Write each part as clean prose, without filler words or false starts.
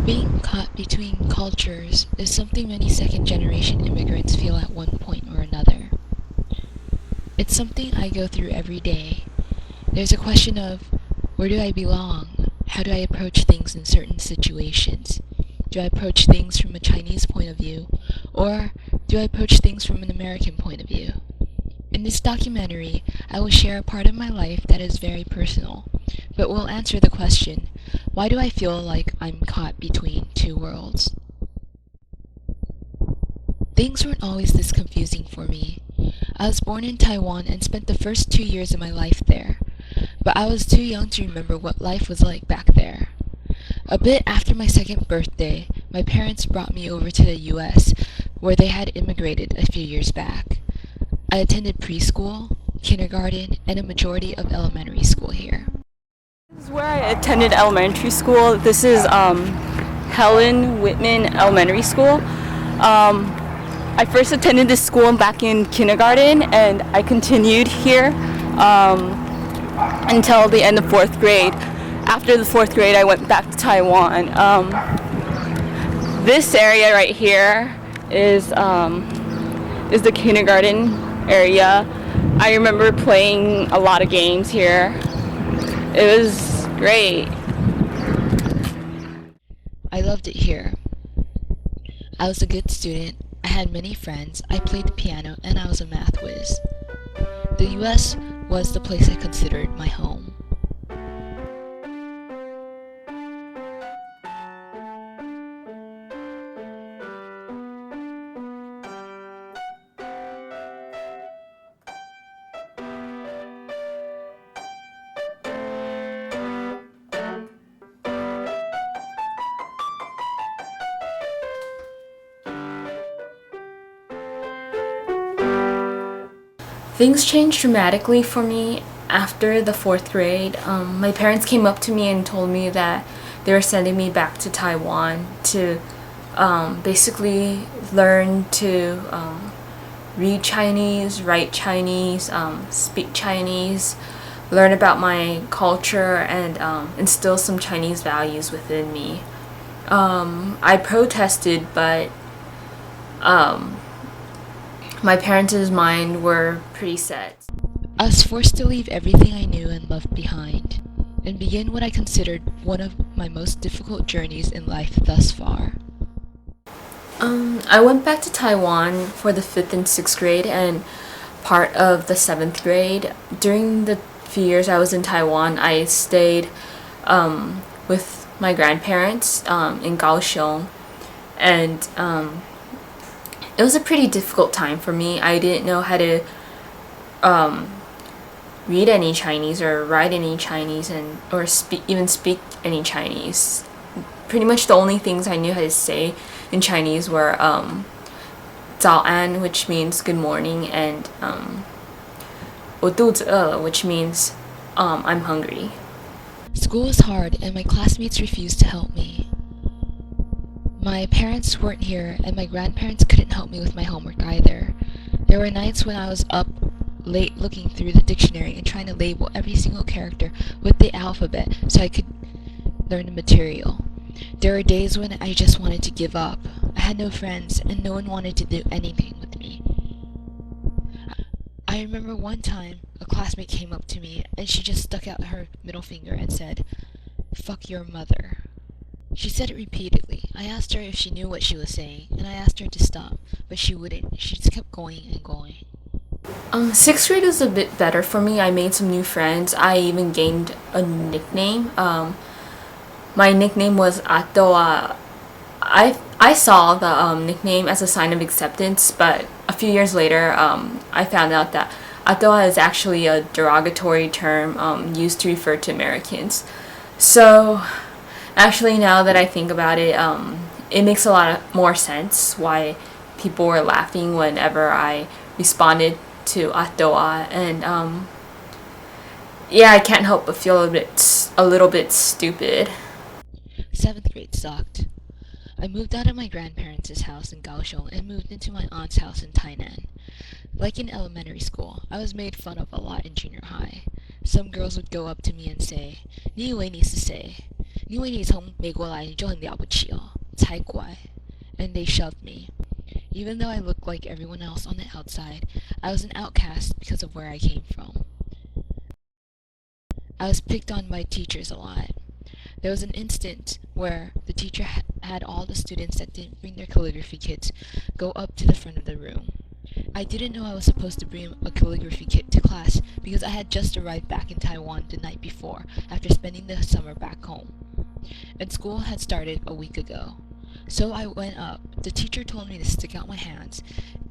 Being caught between cultures is something many second generation immigrants feel at one point or another. It's something I go through every day. There's a question of where do I belong? How do I approach things in certain situations? Do I approach things from a Chinese point of view, or do I approach things from an American point of view? In this documentary, I will share a part of my life that is very personal, but will answer the question, why do I feel like I'm caught between two worlds? Things weren't always this confusing for me. I was born in Taiwan and spent the first 2 years of my life there, but I was too young to remember what life was like back there. A bit after my second birthday, my parents brought me over to the US, where they had immigrated a few years back. I attended preschool, kindergarten, and a majority of elementary school here. This is where I attended elementary school. This is Helen Whitman Elementary School. I first attended this school back in kindergarten, and I continued here until the end of fourth grade. After the fourth grade, I went back to Taiwan. This area right here is the kindergarten area. I remember playing a lot of games here. It was great. I loved it here. I was a good student, I had many friends, I played the piano, and I was a math whiz. The US was the place I considered my home. Things changed dramatically for me after the fourth grade. My parents came up to me and told me that they were sending me back to Taiwan to basically learn to read Chinese, write Chinese, speak Chinese, learn about my culture, and instill some Chinese values within me. I protested, but my parents' mind were pretty set. I was forced to leave everything I knew and loved behind, and begin what I considered one of my most difficult journeys in life thus far. I went back to Taiwan for the 5th and 6th grade and part of the 7th grade. During the few years I was in Taiwan, I stayed with my grandparents in Kaohsiung, and it was a pretty difficult time for me. I didn't know how to read any Chinese or write any Chinese or speak any Chinese. Pretty much the only things I knew how to say in Chinese were 早安, which means good morning, and 我肚子饿了, which means I'm hungry. School was hard and my classmates refused to help me. My parents weren't here and my grandparents couldn't help me with my homework either. There were nights when I was up late looking through the dictionary and trying to label every single character with the alphabet so I could learn the material. There were days when I just wanted to give up. I had no friends and no one wanted to do anything with me. I remember one time a classmate came up to me and she just stuck out her middle finger and said, "Fuck your mother." She said it repeatedly. I asked her if she knew what she was saying, and I asked her to stop, but she wouldn't. She just kept going and going. 6th grade was a bit better for me. I made some new friends. I even gained a nickname. My nickname was Atoa. I saw the nickname as a sign of acceptance, but a few years later, I found out that Atoa is actually a derogatory term used to refer to Americans. So actually, now that I think about it, it makes a lot more sense why people were laughing whenever I responded to Atoa, and yeah, I can't help but feel a little bit stupid. 7th grade sucked. I moved out of my grandparents' house in Kaohsiung and moved into my aunt's house in Tainan. Like in elementary school, I was made fun of a lot in junior high. Some girls would go up to me and say, "你以为你是谁?"因为你从美国来，你就很了不起哦，才怪。And they shoved me. Even though I looked like everyone else on the outside, I was an outcast because of where I came from. I was picked on by teachers a lot. There was an instant where the teacher had all the students that didn't bring their calligraphy kits go up to the front of the room. I didn't know I was supposed to bring a calligraphy kit to class because I had just arrived back in Taiwan the night before after spending the summer back home. And school had started a week ago. So I went up. The teacher told me to stick out my hands,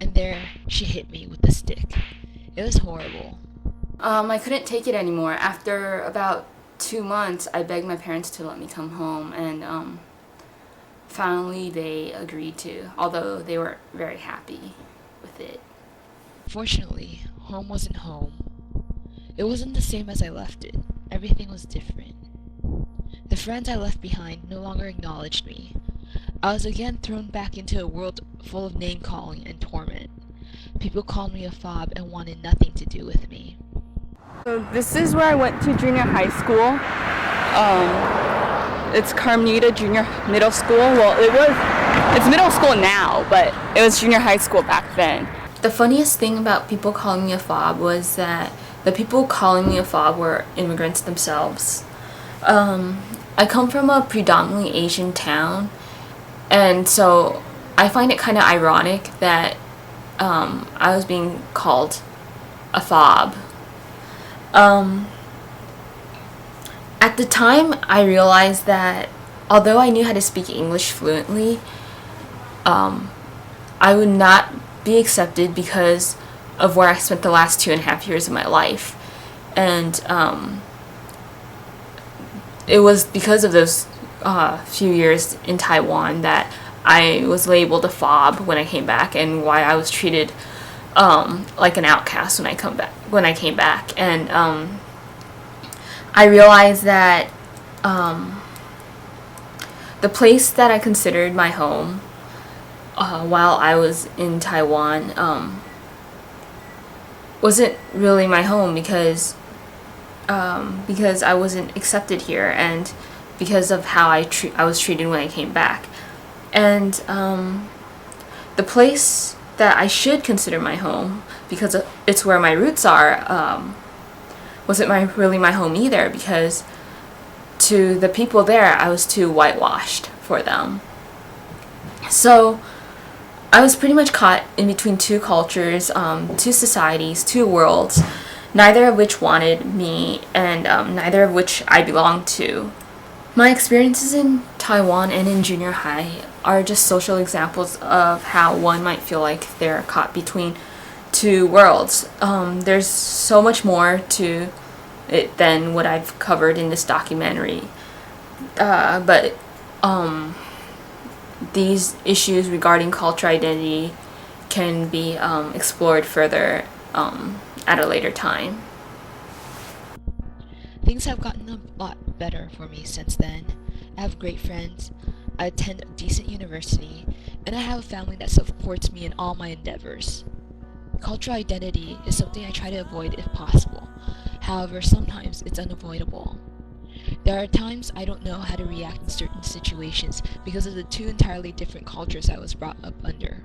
and there she hit me with the stick. It was horrible. I couldn't take it anymore. After about 2 months, I begged my parents to let me come home, and finally they agreed to, although they weren't very happy with it. Fortunately, home wasn't home. It wasn't the same as I left it. Everything was different. The friends I left behind no longer acknowledged me. I was again thrown back into a world full of name-calling and torment. People called me a fob and wanted nothing to do with me. So this is where I went to junior high school. It's Carmelita Junior Middle School. Well, it's middle school now, but it was junior high school back then. The funniest thing about people calling me a fob was that the people calling me a fob were immigrants themselves. I come from a predominantly Asian town, and so I find it kind of ironic that I was being called a fob. At the time, I realized that although I knew how to speak English fluently, I would not be accepted because of where I spent the last 2.5 years of my life. And it was because of those few years in Taiwan that I was labeled a fob when I came back, and why I was treated like an outcast when I came back. And I realized that the place that I considered my home while I was in Taiwan wasn't really my home because I wasn't accepted here, and because of how I was treated when I came back. And the place that I should consider my home, because it's where my roots are, wasn't really my home either, because to the people there, I was too whitewashed for them. So I was pretty much caught in between two cultures, two societies, two worlds, neither of which wanted me, and neither of which I belonged to. My experiences in Taiwan and in junior high are just social examples of how one might feel like they're caught between two worlds. There's so much more to it than what I've covered in this documentary. But these issues regarding culture identity can be explored further at a later time. Things have gotten a lot better for me since then. I have great friends, I attend a decent university, and I have a family that supports me in all my endeavors. Cultural identity is something I try to avoid if possible. However, sometimes it's unavoidable. There are times I don't know how to react in certain situations because of the two entirely different cultures I was brought up under.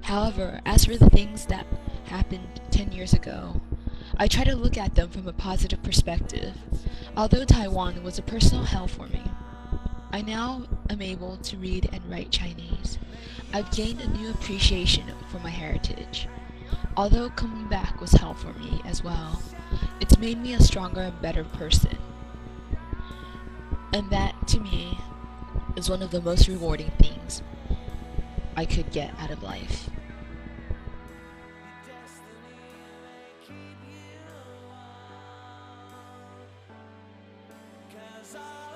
However, as for the things that happened 10 years ago, I try to look at them from a positive perspective. Although Taiwan was a personal hell for me, I now am able to read and write Chinese. I've gained a new appreciation for my heritage. Although coming back was hell for me as well, it's made me a stronger and better person. And that, to me, is one of the most rewarding things I could get out of life. Cause I